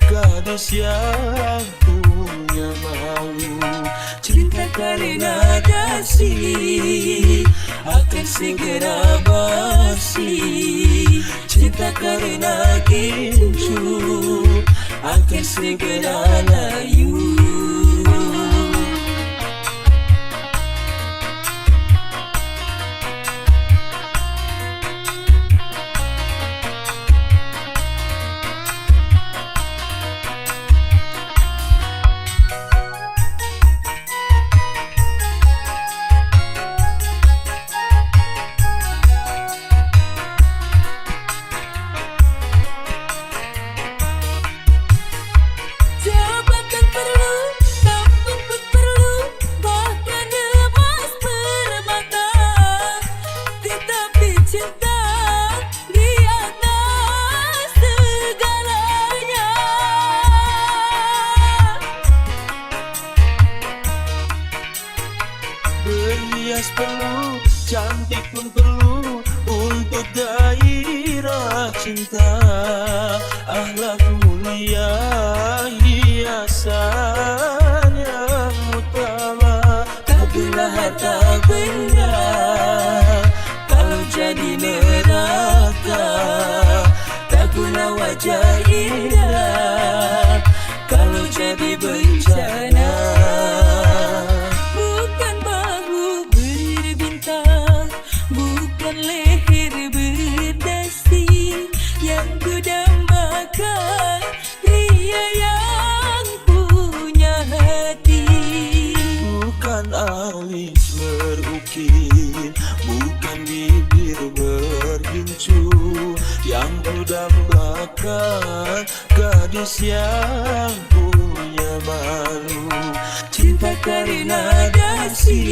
gadis yang punya malu. Cinta karena dasi akan segera basi. Cinta karena gincu akan segera layu. Berhias perlu, cantik pun perlu untuk gairah cinta. Akhlak mulia, hiasan yang utama. Tak guna harta benda kalau jadi neraka. Tak guna wajah indah kalau jadi bencana. Bukan bahu berbintang, bukan leher berdasi yang kudambakan pria yang punya hati. Bukan alis berukir, bukan bibir bergincu yang kudambakan gadis yang punya malu. Cinta karena dasi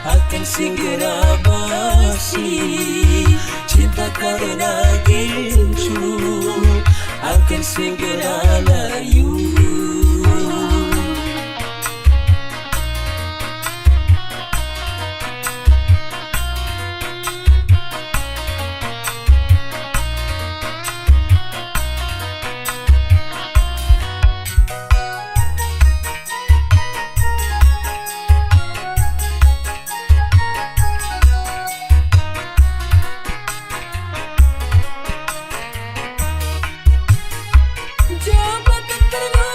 akan segera basi. Cinta karena gincu akan segera layu. Jabatan perlu,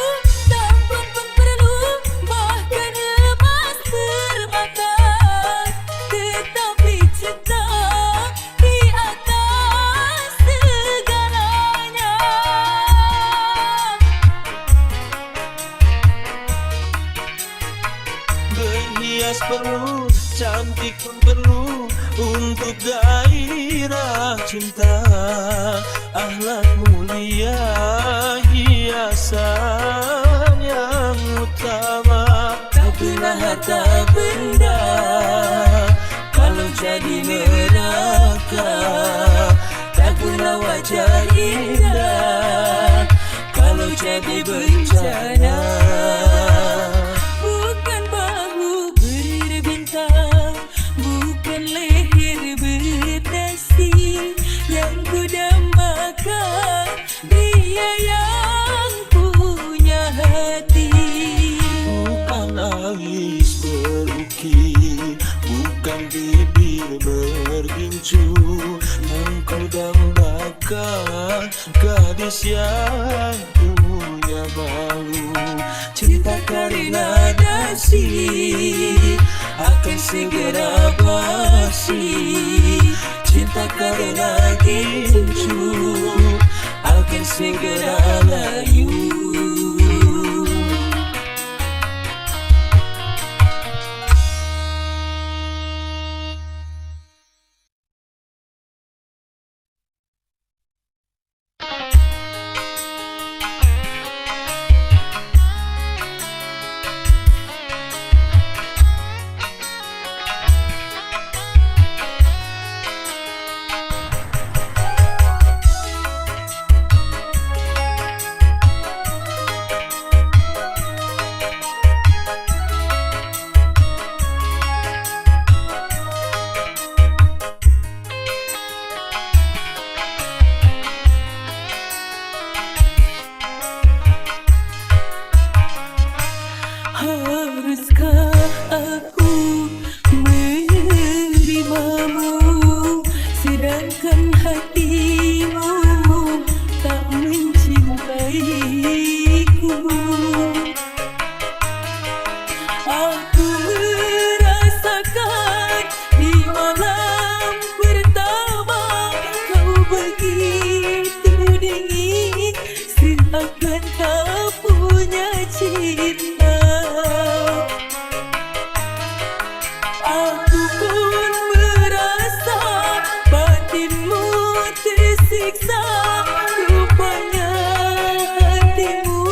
tampang pun perlu, bahkan emas permata. Tetapi cinta di atas segalanya. Berhias perlu, cantik pun perlu untuk gairah cinta. Akhlak mulia, hiasan yang utama. Tak guna harta benda kalau jadi neraka. Tak guna wajah indah kalau jadi bencana. Bukan bahu berbintang, bukan leher berdasi yang kudambakan dia yang punya hati. Bukan alis berukir, bukan bibir bergincu yang kudambakan gadis yang punya malu. Cinta karena dasi akan segera basi. Cinta karena gincu akan segera layu. aku menerimamu, sedangkan hatimu tak mencintaiku. Aku merasakan di malam pertama kau begitu dingin, seakan tak punya cinta. Aku pun merasa batinmu tersiksa, rupanya hatimu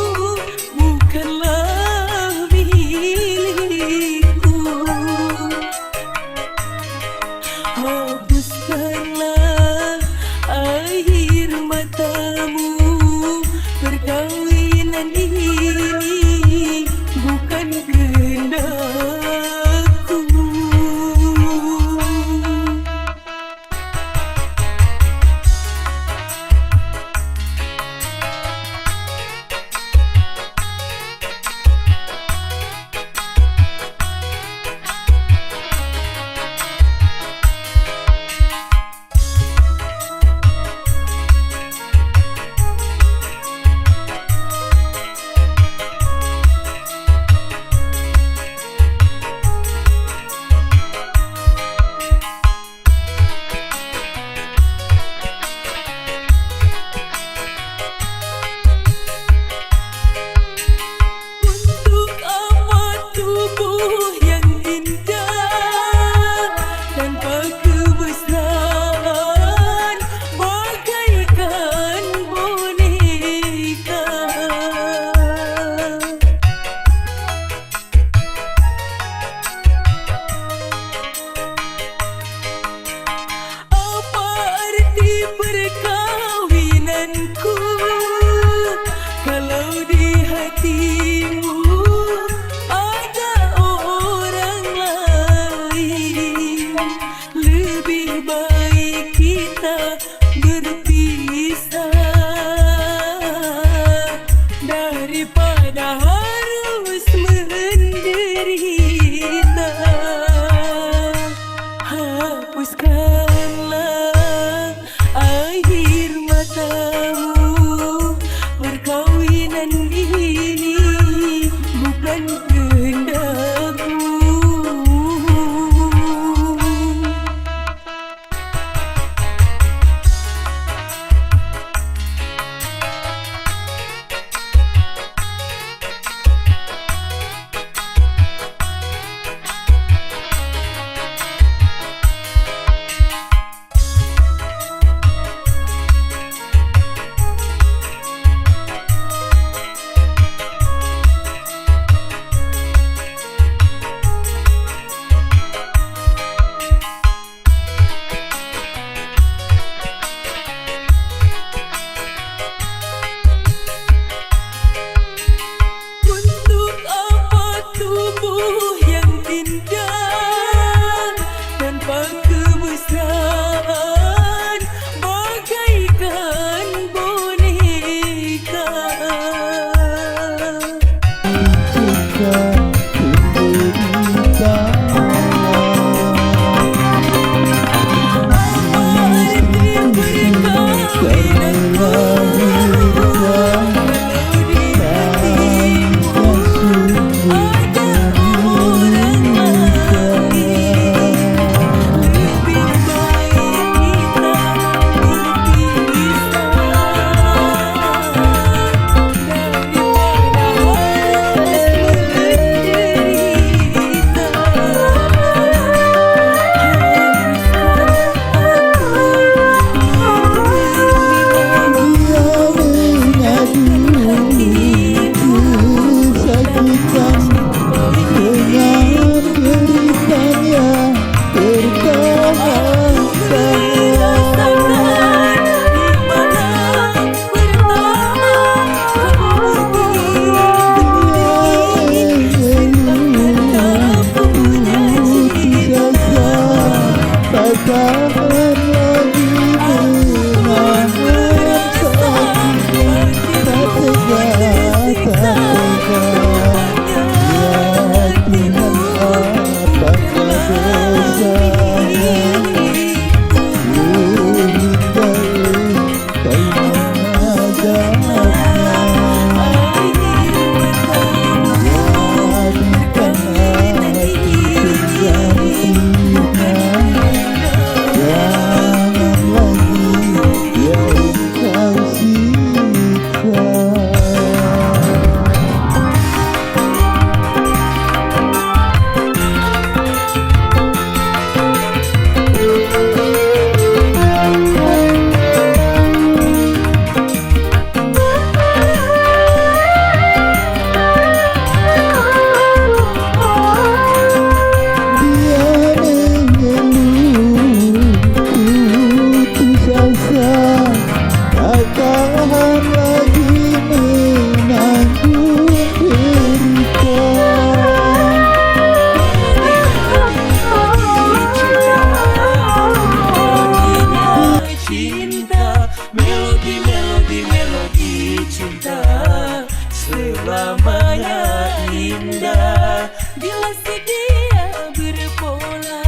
selamanya indah. Bila sedia berpola,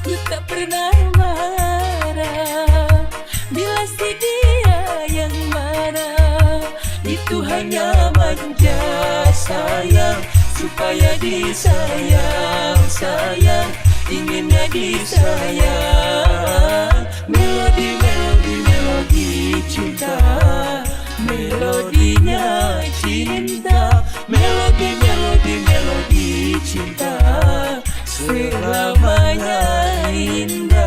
ku tak pernah marah. Bila sedia yang marah, itu hanya manja sayang, supaya disayang, sayang, inginnya disayang. Melodi, melodi, melodi cinta, melodinya cinta. Melodi, melodi, melodi cinta, selamanya indah.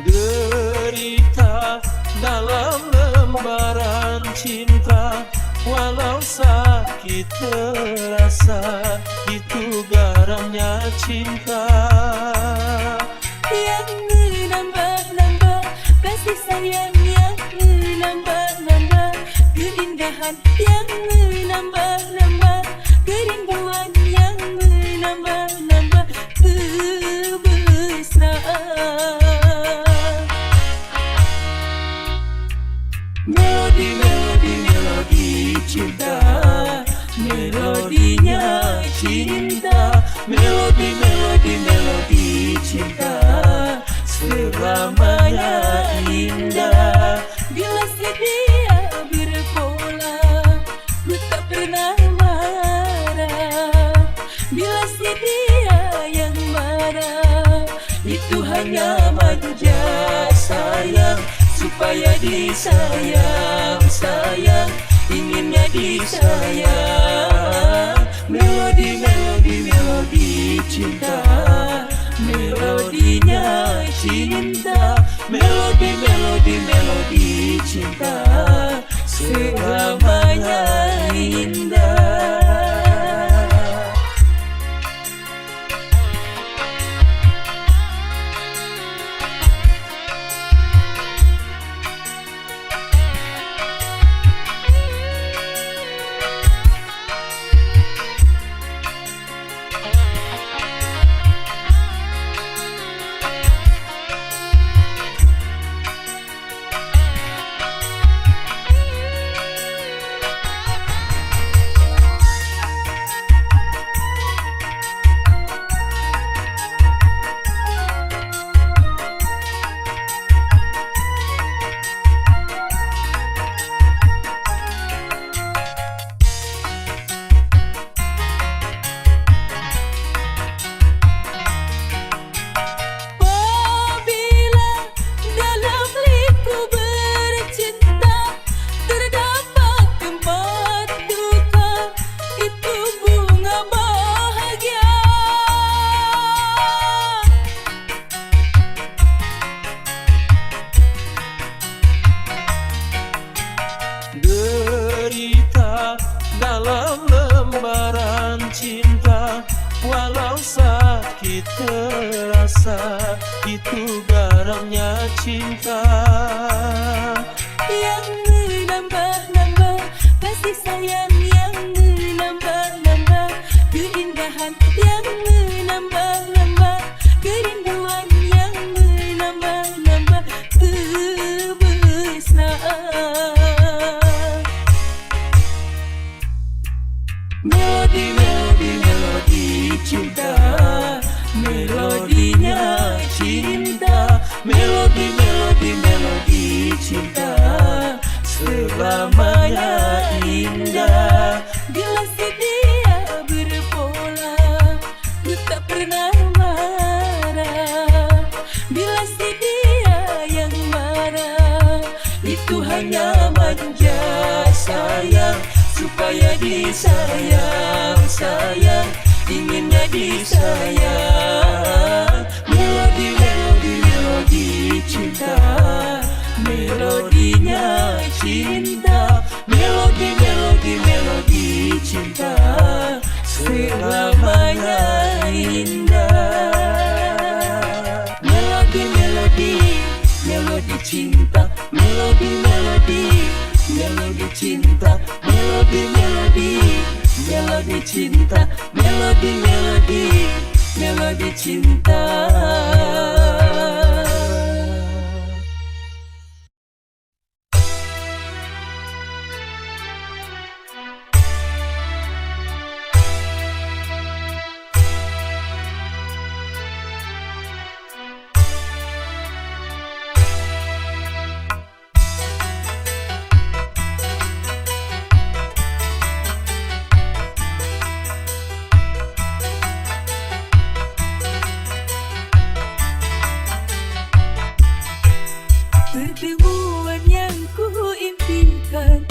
Derita dalam lembaran cinta, walau sakit terasa, itu garamnya cinta. Yang menambah-nambah kasih sayang, yang menambah-nambah keindahan, yang menambah-nambah kerinduan, yang menambah-nambah kemesraan. Melodi, melodi, melodi cinta, melodinya cinta. Melodi, melodi, melodi cinta, selamanya indah. Bila sedia berpola, ku tak pernah marah. Bila sedia yang marah, itu hanya manja sayang, supaya disayang, sayang, inginnya disayang. Melodi, melodi, melodi cinta, melodinya cinta. Melodi, melodi, melodi cinta, selamanya indah. Derita dalam lembaran cinta, walau sakit terasa, itu garamnya cinta. Yang menambah-nambah kasih sayang, yang menambah-nambah keindahan, yang menambah-nambah kerinduan, yang menambah-nambah kemesraan. Melodi, melodi, melodi cinta, cinta, melodi cinta selamanya indah. Bila sedia berpola, ku tak pernah marah. Bila sedia yang marah, itu hanya manja sayang, supaya disayang, sayang, inginnya disayang. Melodi cinta, melodinya cinta, melodi cinta selamanya indah. Melodi cinta, melodi cinta, melodi cinta, melodi cinta. Pertemuan yang ku impikan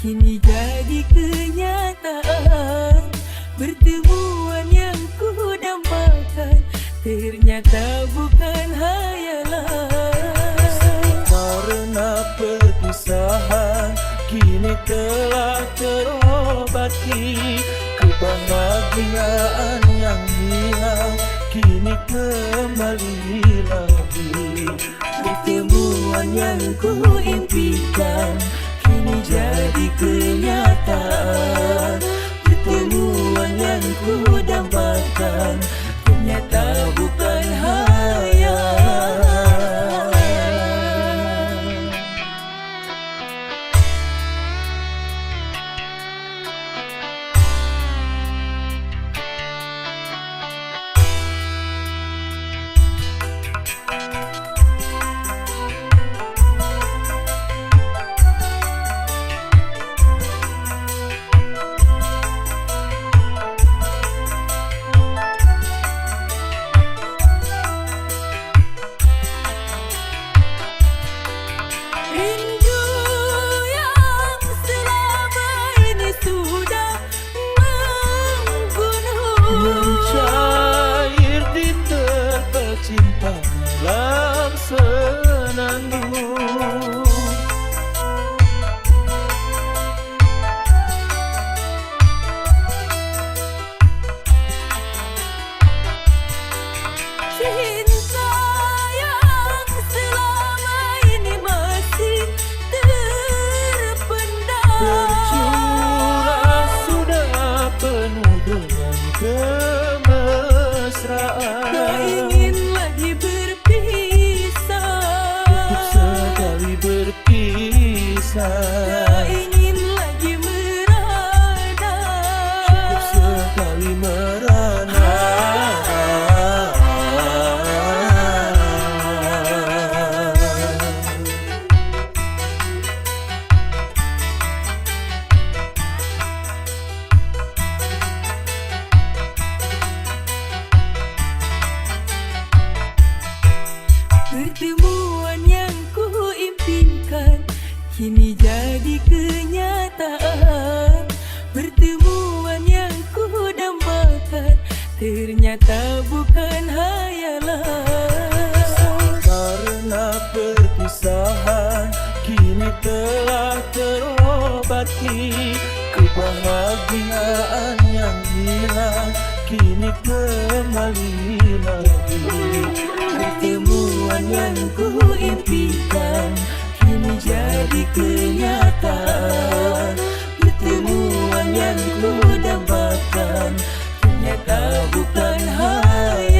kini jadi kenyataan. Pertemuan yang ku dambakan ternyata bukan hayalan. Karena perpisahan kini telah terobati, kebahagiaan yang hilang kini kembali lagi. Pertemuan yang ku impikan kini jadi kenyataan. Pertemuan yang ku dambakan ternyata bukan hayalan. Rindu yang selama ini sudah membunuh, Mencair di terpa cinta dalam senandung. cinta yang selama ini masih terpendam. Tercurah sudah penuh dengan kemesraan. Tak ingin lagi berpisah, Cukup sekali berpisah, tak ingin lagi merana. cukup sekali merana. Pertemuan yang ku impikan kini jadi kenyataan. Pertemuan yang ku dambakan ternyata bukan hayalan. Karena perpisahan kini telah terobati, kebahagiaan yang hilang kini kembali lagi. Pertemuan yang ku impikan kini jadi kenyataan. Pertemuan yang ku dambakan ternyata bukan hayalan.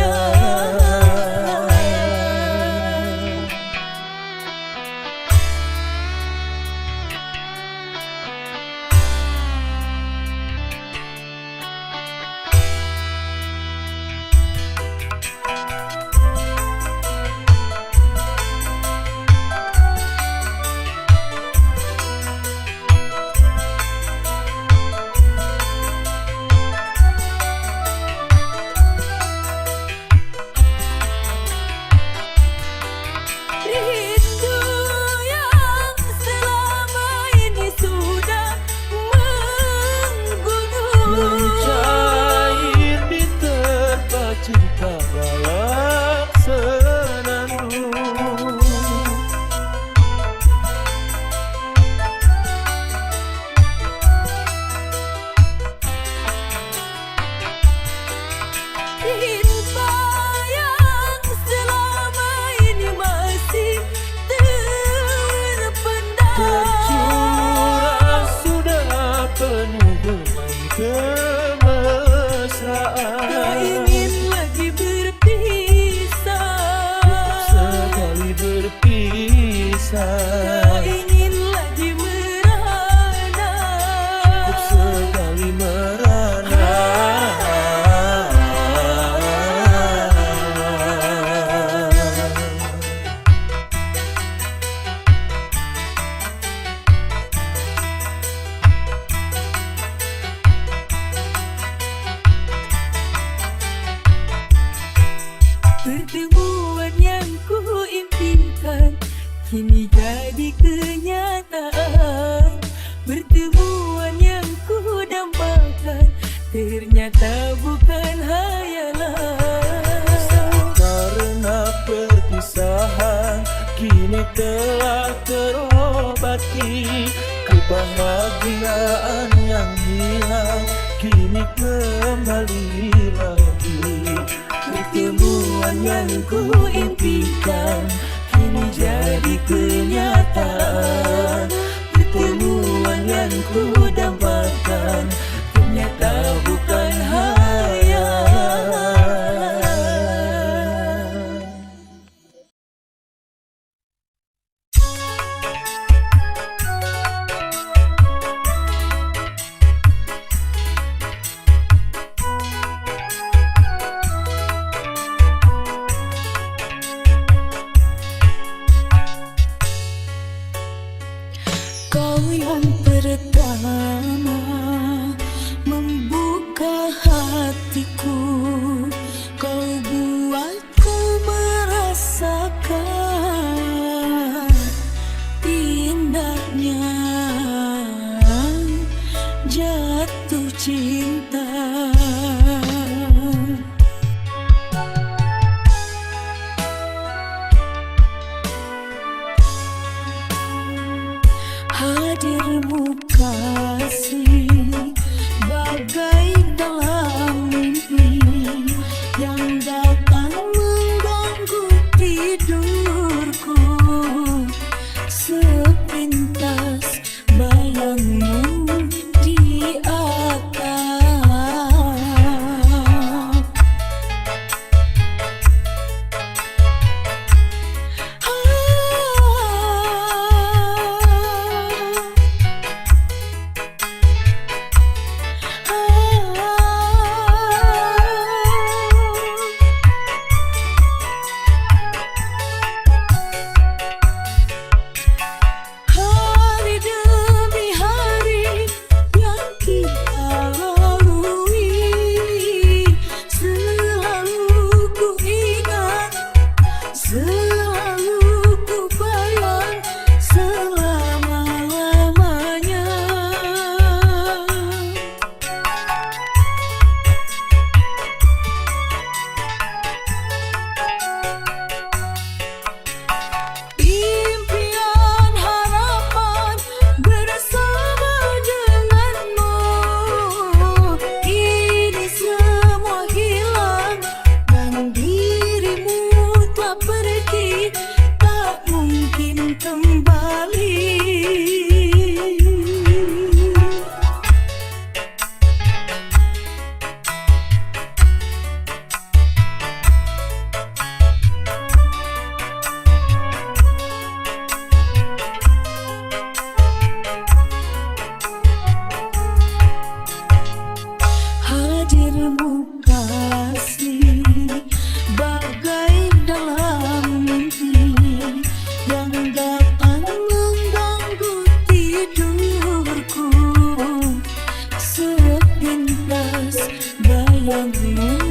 kemesraan. Tak ingin lagi berpisah, Sekali berpisah, tak ingin lagi merana, cukup sekali merana. Pertemuan yang ku impikan kini jadi kenyataan. Pertemuan yang ku dambakan ternyata bukan hayalan. Karena perpisahan kini telah terobati, kebahagiaan yang hilang kini kembali lagi. Pertemuan yang ku impikan kini jadi kenyataan. Pertemuan yang ku dambakan ternyata bukan hayalan. Kau yang pertama membuka hatiku, kau buatku merasakan indahnya jatuh cinta. Hadirmu kasih bagai dalam mimpi yang datang mengganggu tidurku. Sepintas bayangmu di atap. Hari demi hari yang kita lalui, selalu ku ingat, selalu ku bayang selama-lamanya. Impian harapan bersama denganmu, kini semua hilang dan dirimu telah pergi, tak mungkin kembali. Hadirmu kasih bagai dalam mimpi yang datang mengganggu tidurku. Sepintas bayangmu